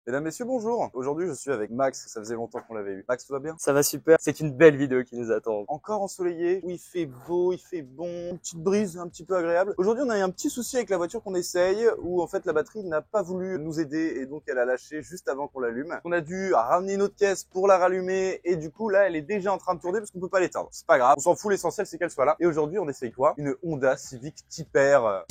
Mesdames, messieurs, bonjour. Aujourd'hui, je suis avec Max. Ça faisait longtemps qu'on l'avait eu. Max, tout va bien? Ça va super, c'est une belle vidéo qui nous attend. Encore ensoleillé, où il fait beau, il fait bon, une petite brise un petit peu agréable. Aujourd'hui, on a eu un petit souci avec la voiture qu'on essaye, où en fait la batterie n'a pas voulu nous aider et donc elle a lâché juste avant qu'on l'allume. On a dû ramener notre caisse pour la rallumer et du coup là, elle est déjà en train de tourner parce qu'on peut pas l'éteindre. C'est pas grave, on s'en fout, l'essentiel c'est qu'elle soit là. Et aujourd'hui, on essaye quoi? Une Honda Civic Type R.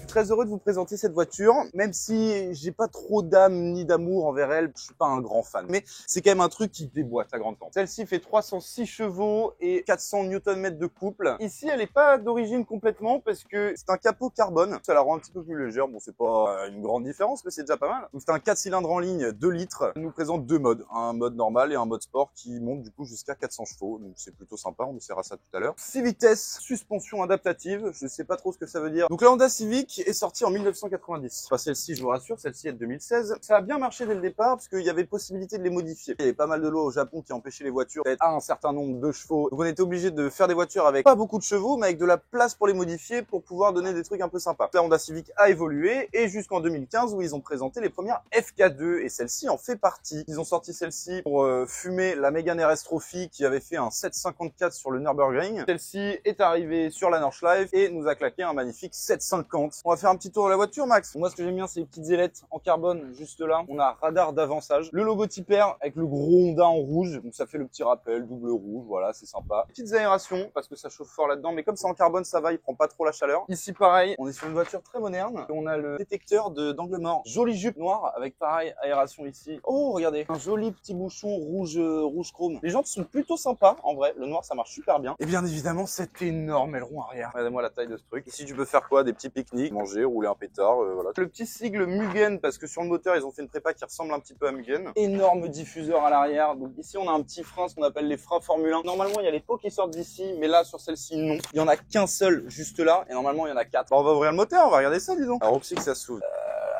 Très heureux de vous présenter cette voiture, même si j'ai pas trop d'âme ni d'amour envers elle, je suis pas un grand fan. Mais c'est quand même un truc qui déboîte à grande tente. Celle-ci fait 306 chevaux et 400 Nm de couple. Ici, elle est pas d'origine complètement parce que c'est un capot carbone. Ça la rend un petit peu plus légère. Bon, c'est pas une grande différence, mais c'est déjà pas mal. Donc c'est un 4 cylindres en ligne, 2 litres. Il nous présente deux modes, un mode normal et un mode sport qui monte du coup jusqu'à 400 chevaux. Donc c'est plutôt sympa, on essaiera ça tout à l'heure. 6 vitesses, suspension adaptative, je sais pas trop ce que ça veut dire. Donc la Honda Civic est sortie en 1990. Enfin, celle-ci, je vous rassure, celle-ci est de 2016. Ça a bien marché dès le départ parce qu'il y avait possibilité de les modifier. Il y avait pas mal de lois au Japon qui empêchaient les voitures d'être à un certain nombre de chevaux. Donc on était obligé de faire des voitures avec pas beaucoup de chevaux, mais avec de la place pour les modifier pour pouvoir donner des trucs un peu sympas. La Honda Civic a évolué et jusqu'en 2015 où ils ont présenté les premières FK2 et celle-ci en fait partie. Ils ont sorti celle-ci pour fumer la Mégane RS Trophy qui avait fait un 754 sur le Nürburgring. Celle-ci est arrivée sur la Nordschleife et nous a claqué un magnifique 750. On va faire un petit tour de la voiture, Max. Moi, ce que j'aime bien, c'est les petites ailettes en carbone juste là. On a radar d'avançage. Le logo Type R avec le gros Honda en rouge. Donc ça fait le petit rappel, double rouge. Voilà, c'est sympa. Petites aérations parce que ça chauffe fort là-dedans. Mais comme c'est en carbone, ça va, il prend pas trop la chaleur. Ici, pareil, on est sur une voiture très moderne. On a le détecteur d'angle mort. Jolie jupe noire avec pareil, aération ici. Oh, regardez. Un joli petit bouchon rouge, rouge chrome. Les jantes sont plutôt sympas. En vrai, le noir, ça marche super bien. Et bien évidemment, cet énorme aileron arrière. Regardez-moi la taille de ce truc. Ici, tu peux faire quoi? Des petits pique-niques, manger, rouler un pétard, voilà. Le petit sigle Mugen, parce que sur le moteur, ils ont fait une prépa qui ressemble un petit peu à Mugen. Énorme diffuseur à l'arrière. Donc ici, on a un petit frein, ce qu'on appelle les freins Formule 1. Normalement, il y a les pots qui sortent d'ici, mais là, sur celle-ci, non. Il y en a qu'un seul juste là, et normalement, il y en a 4. Bon, on va ouvrir le moteur, on va regarder ça, disons. Alors, aussi que ça s'ouvre.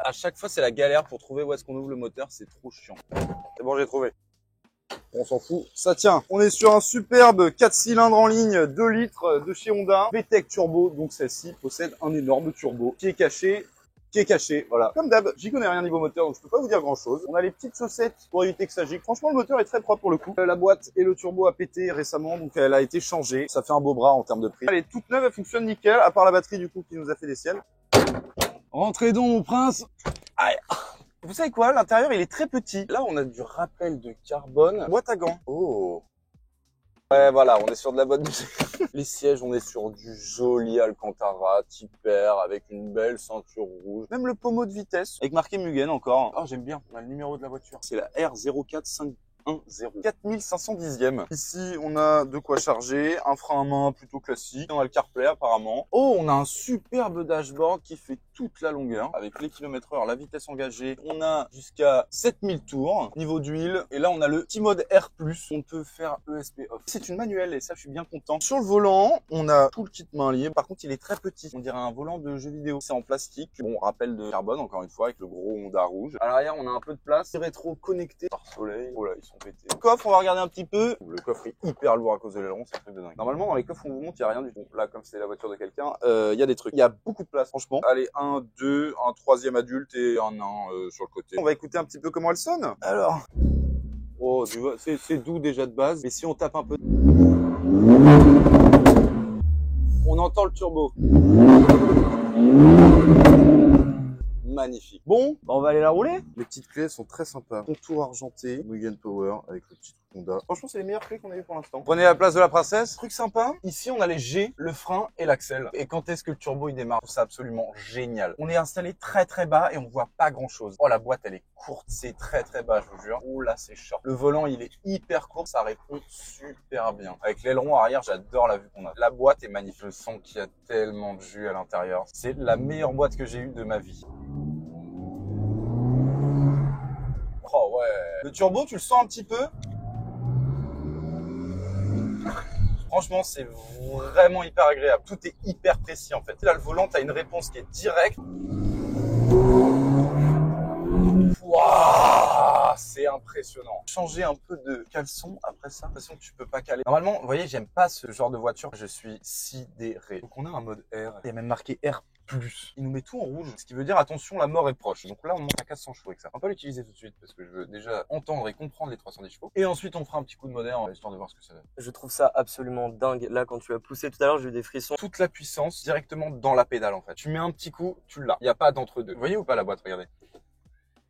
À chaque fois, c'est la galère pour trouver où est-ce qu'on ouvre le moteur, c'est trop chiant. C'est bon, j'ai trouvé. On s'en fout, ça tient. On est sur un superbe 4 cylindres en ligne, 2 litres de chez Honda, VTEC Turbo, donc celle-ci possède un énorme turbo qui est caché, voilà. Comme d'hab, j'y connais rien niveau moteur, donc je peux pas vous dire grand chose. On a les petites chaussettes pour éviter que ça gicle. Franchement, le moteur est très propre pour le coup. La boîte et le turbo a pété récemment, donc elle a été changée. Ça fait un beau bras en termes de prix. Elle est toute neuve, elle fonctionne nickel, à part la batterie du coup qui nous a fait des siels. Rentrez donc, mon prince. Aïe. Vous savez quoi? L'intérieur, il est très petit. Là, on a du rappel de carbone. Boîte à gants. Oh. Ouais, voilà, on est sur de la bonne musique. Les sièges, on est sur du joli Alcantara, Type R, avec une belle ceinture rouge. Même le pommeau de vitesse, avec marqué Mugen encore. Oh, j'aime bien. On a le numéro de la voiture. C'est la R04510. 4510e. Ici, on a de quoi charger, un frein à main plutôt classique. On a le CarPlay apparemment. Oh, on a un superbe dashboard qui fait toute la longueur avec les km/h, la vitesse engagée. On a jusqu'à 7000 tours, niveau d'huile. Et là, on a le petit mode R+. On peut faire ESP off. C'est une manuelle et ça, je suis bien content. Sur le volant, on a tout le kit main libre. Par contre, il est très petit. On dirait un volant de jeu vidéo. C'est en plastique. Bon, rappel de carbone, encore une fois, avec le gros Honda rouge. À l'arrière, on a un peu de place. Rétro connecté par soleil. Oh là, ils sont pétés. Le coffre, on va regarder un petit peu. Le coffre est hyper lourd à cause de l'aileron, c'est un truc de dingue. Normalement, dans les coffres, on vous montre, il n'y a rien du tout. Là, comme c'est la voiture de quelqu'un, il y a des trucs. Il y a beaucoup de place, franchement. Allez, un, deux, un troisième adulte et un nain sur le côté. On va écouter un petit peu comment elle sonne. Alors. Oh, tu vois, c'est doux déjà de base. Mais si on tape un peu, on entend le turbo. Magnifique. Bon, bah on va aller la rouler. Les petites clés sont très sympas. Contour argenté, Mugen Power avec le petit Honda. Franchement, c'est les meilleures clés qu'on a eu pour l'instant. Prenez la place de la princesse. Truc sympa. Ici, on a les G, le frein et l'axel. Et quand est-ce que le turbo il démarre? C'est absolument génial. On est installé très très bas et on voit pas grand chose. Oh, la boîte elle est courte, c'est très très bas, je vous jure. Oh là, c'est short. Le volant il est hyper court, ça répond super bien. Avec l'aileron arrière, j'adore la vue qu'on a. La boîte est magnifique. Je sens qu'il y a tellement de jus à l'intérieur. C'est la meilleure boîte que j'ai eue de ma vie. Oh ouais. Le turbo, tu le sens un petit peu? Franchement, c'est vraiment hyper agréable. Tout est hyper précis en fait. Là, le volant, t'as une réponse qui est directe. Waouh, c'est impressionnant. Changer un peu de caleçon après ça, parce que tu peux pas caler. Normalement, vous voyez, j'aime pas ce genre de voiture. Je suis sidéré. Donc on a un mode R. Il y a même marqué R+. Il nous met tout en rouge, ce qui veut dire attention, la mort est proche. Donc là, on monte à 400 chevaux avec ça. On va pas l'utiliser tout de suite parce que je veux déjà entendre et comprendre les 310 chevaux. Et ensuite, on fera un petit coup de moderne histoire de voir ce que ça donne. Je trouve ça absolument dingue. Là, quand tu as poussé tout à l'heure, j'ai eu des frissons. Toute la puissance directement dans la pédale en fait. Tu mets un petit coup, tu l'as. Il n'y a pas d'entre-deux. Vous voyez ou pas la boîte? Regardez.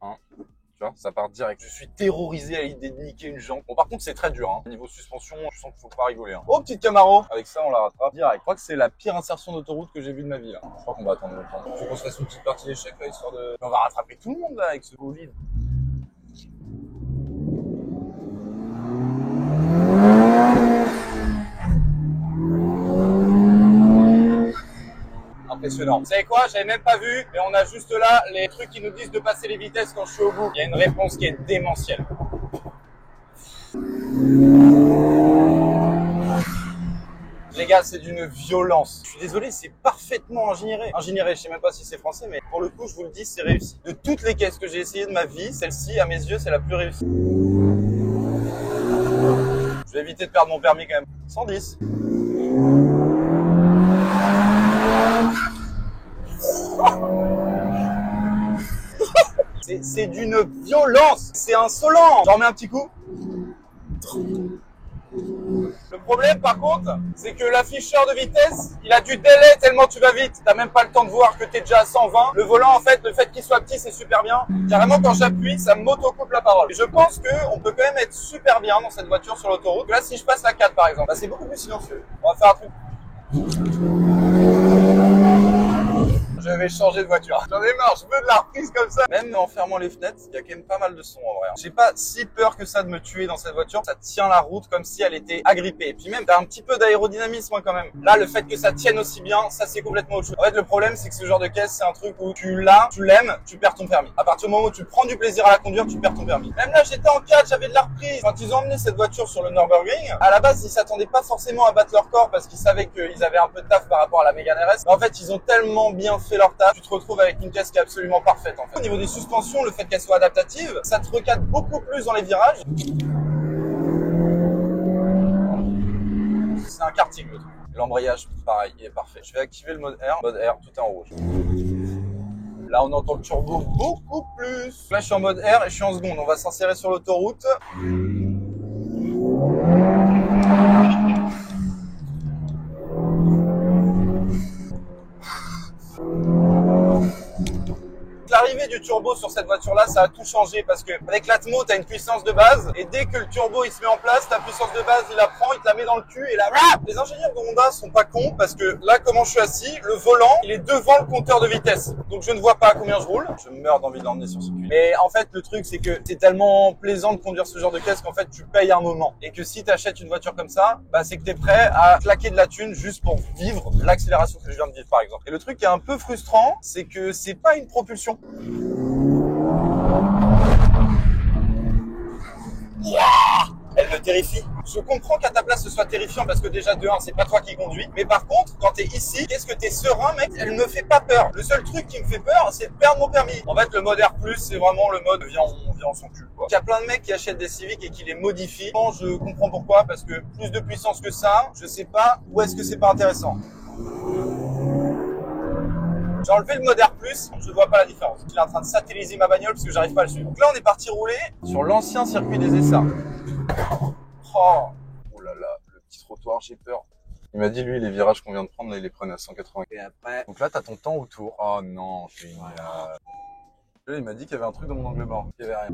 Hein, tu vois, ça part direct. Je suis terrorisé à l'idée de niquer une jambe. Bon, par contre, c'est très dur. Hein. Niveau suspension, je sens qu'il faut pas rigoler. Hein. Oh, petite Camaro. Avec ça, on la rattrape direct. Je crois que c'est la pire insertion d'autoroute que j'ai vue de ma vie. Là. Je crois qu'on va attendre longtemps. Faut qu'on se fasse une petite partie d'échec là, histoire de. On va rattraper tout le monde là avec ce bolide. Impressionnant. Vous savez quoi? J'avais même pas vu, mais on a juste là les trucs qui nous disent de passer les vitesses quand je suis au bout. Il y a une réponse qui est démentielle. Les gars, c'est d'une violence. Je suis désolé, c'est parfaitement ingénieré. Ingénieré, je sais même pas si c'est français, mais pour le coup, je vous le dis, c'est réussi. De toutes les caisses que j'ai essayées de ma vie, celle-ci, à mes yeux, c'est la plus réussie. Je vais éviter de perdre mon permis quand même. 110. C'est d'une violence, c'est insolent. J'en remets un petit coup. Le problème par contre, c'est que l'afficheur de vitesse, il a du délai tellement tu vas vite. T'as même pas le temps de voir que t'es déjà à 120. Le volant en fait, le fait qu'il soit petit, c'est super bien. Carrément quand j'appuie, ça m'auto-coupe la parole. Et je pense qu'on peut quand même être super bien dans cette voiture sur l'autoroute. Là si je passe la 4 par exemple, bah, c'est beaucoup plus silencieux. On va faire un truc. Je vais changer de voiture. J'en ai marre, je veux de la reprise comme ça. Même en fermant les fenêtres, il y a quand même pas mal de son en vrai. J'ai pas si peur que ça de me tuer dans cette voiture. Ça tient la route comme si elle était agrippée. Et puis même, t'as un petit peu d'aérodynamisme quand même. Là, le fait que ça tienne aussi bien, ça c'est complètement autre chose. En fait, le problème, c'est que ce genre de caisse, c'est un truc où tu l'as, tu l'aimes, tu perds ton permis. À partir du moment où tu prends du plaisir à la conduire, tu perds ton permis. Même là, j'étais en 4, j'avais de la reprise. Quand ils ont emmené cette voiture sur le Nürburgring, à la base, ils s'attendaient pas forcément à battre leur corps parce qu'ils savaient qu'ils avaient un peu de taf par rapport à la Mégane RS. Mais en fait, ils ont tellement bien fait leur taf, tu te retrouves avec une caisse qui est absolument parfaite en fait. Au niveau des suspensions, le fait qu'elle soit adaptative, ça te recadre beaucoup plus dans les virages. C'est un karting le truc. L'embrayage, pareil, il est parfait. Je vais activer le mode R. Mode R, tout est en rouge. Là, on entend le turbo beaucoup plus. Là, je suis en mode R et je suis en seconde. On va s'insérer sur l'autoroute. L'arrivée du turbo sur cette voiture-là, ça a tout changé parce que avec l'Atmo, tu as une puissance de base et dès que le turbo il se met en place, ta puissance de base, il la prend, il te la met dans le cul et là, les ingénieurs de Honda sont pas cons parce que là, comment je suis assis, le volant, il est devant le compteur de vitesse. Donc je ne vois pas à combien je roule. Je meurs d'envie de l'emmener sur ce cul. Mais en fait, le truc, c'est que c'est tellement plaisant de conduire ce genre de caisse qu'en fait, tu payes un moment et que si tu achètes une voiture comme ça, bah, c'est que tu es prêt à claquer de la thune juste pour vivre l'accélération que je viens de vivre par exemple. Et le truc qui est un peu frustrant, c'est que c'est pas une propulsion. Elle me terrifie. Je comprends qu'à ta place ce soit terrifiant parce que déjà de 1 c'est pas toi qui conduis. Mais par contre quand t'es ici, qu'est-ce que t'es serein mec, elle me fait pas peur. Le seul truc qui me fait peur c'est de perdre mon permis. En fait le mode R+, c'est vraiment le mode viens son cul quoi. Il y a plein de mecs qui achètent des Civic et qui les modifient. Bon, je comprends pourquoi, parce que plus de puissance que ça, je sais pas où est-ce que c'est pas intéressant. J'ai enlevé le mode R+, je vois pas la différence. Il est en train de satelliser ma bagnole parce que j'arrive pas à le suivre. Donc là, on est parti rouler sur l'ancien circuit des Essarts. Oh là là, le petit trottoir, j'ai peur. Il m'a dit, lui, les virages qu'on vient de prendre, là, il les prenait à 180. Et après... Donc là, t'as ton temps autour. Oh non, génial. Là, il m'a dit qu'il y avait un truc dans mon angle mort. Il y avait rien.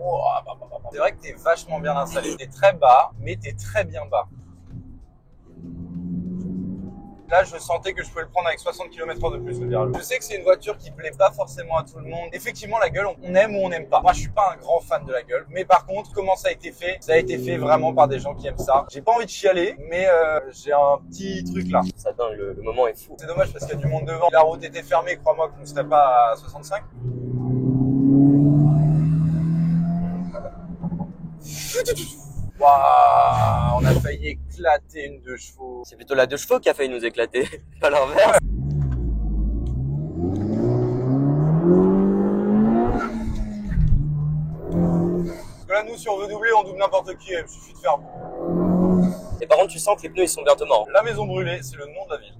Oh, c'est vrai que t'es vachement bien installé. T'es très bas, mais t'es très bien bas. Là, je sentais que je pouvais le prendre avec 60 km/h de plus, le virage. Je sais que c'est une voiture qui plaît pas forcément à tout le monde. Effectivement, la gueule, on aime ou on n'aime pas. Moi, je suis pas un grand fan de la gueule. Mais par contre, comment ça a été fait? Ça a été fait vraiment par des gens qui aiment ça. J'ai pas envie de chialer, mais j'ai un petit truc là. Ça dingue, le moment est fou. C'est dommage parce qu'il y a du monde devant. La route était fermée, crois-moi qu'on ne serait pas à 65. Waouh, on a failli éclater une 2 chevaux. C'est plutôt la 2 chevaux qui a failli nous éclater, pas l'inverse. Parce que là, nous, si on veut doubler, on double n'importe qui. Il suffit de faire. Et par contre, tu sens que les pneus, ils sont bientôt morts. La maison brûlée, c'est le nom de la ville.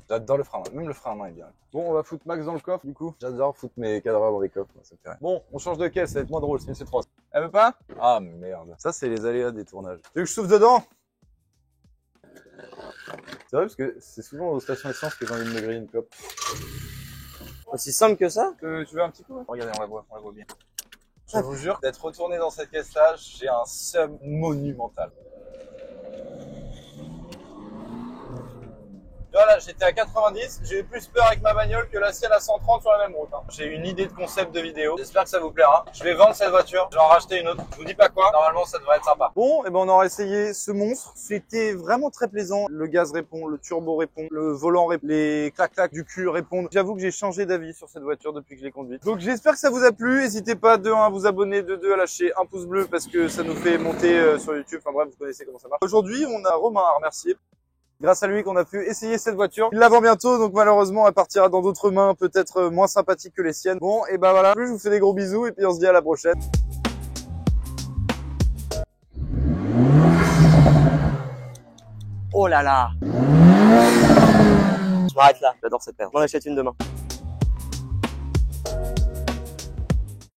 J'adore le frein à main. Même le frein à main est bien. Bon, on va foutre Max dans le coffre, du coup. J'adore foutre mes cadreurs dans les coffres. Ça me fait rire. Bon, on change de caisse, ça va être moins drôle. C'est une C3. Elle veut pas? Ah, merde. Ça, c'est les aléas des tournages. Tu veux que je souffle dedans? C'est vrai, parce que c'est souvent aux stations essence que j'ai envie de me griller une clope. Aussi simple que ça? Tu veux un petit peu? Regardez, on la voit bien. Je vous jure, d'être retourné dans cette caisse-là, j'ai un seum monumental. Voilà, j'étais à 90, j'ai eu plus peur avec ma bagnole que la sienne à 130 sur la même route. J'ai une idée de concept de vidéo, j'espère que ça vous plaira. Je vais vendre cette voiture, je vais en racheter une autre. Je vous dis pas quoi, normalement ça devrait être sympa. Bon, et ben on aura essayé ce monstre, c'était vraiment très plaisant. Le gaz répond, le turbo répond, le volant répond, les clac-clac du cul répondent. J'avoue que j'ai changé d'avis sur cette voiture depuis que je l'ai conduite. Donc j'espère que ça vous a plu, n'hésitez pas de 1 à vous abonner, de 2 à lâcher un pouce bleu parce que ça nous fait monter sur YouTube. Enfin bref, vous connaissez comment ça marche. Aujourd'hui, on a Romain à remercier. Grâce à lui qu'on a pu essayer cette voiture. Il la vend bientôt, donc malheureusement elle partira dans d'autres mains, peut-être moins sympathiques que les siennes. Bon, et ben voilà, je vous fais des gros bisous et puis on se dit à la prochaine. Oh là là! Je m'arrête là, j'adore cette paire. On en achète une demain.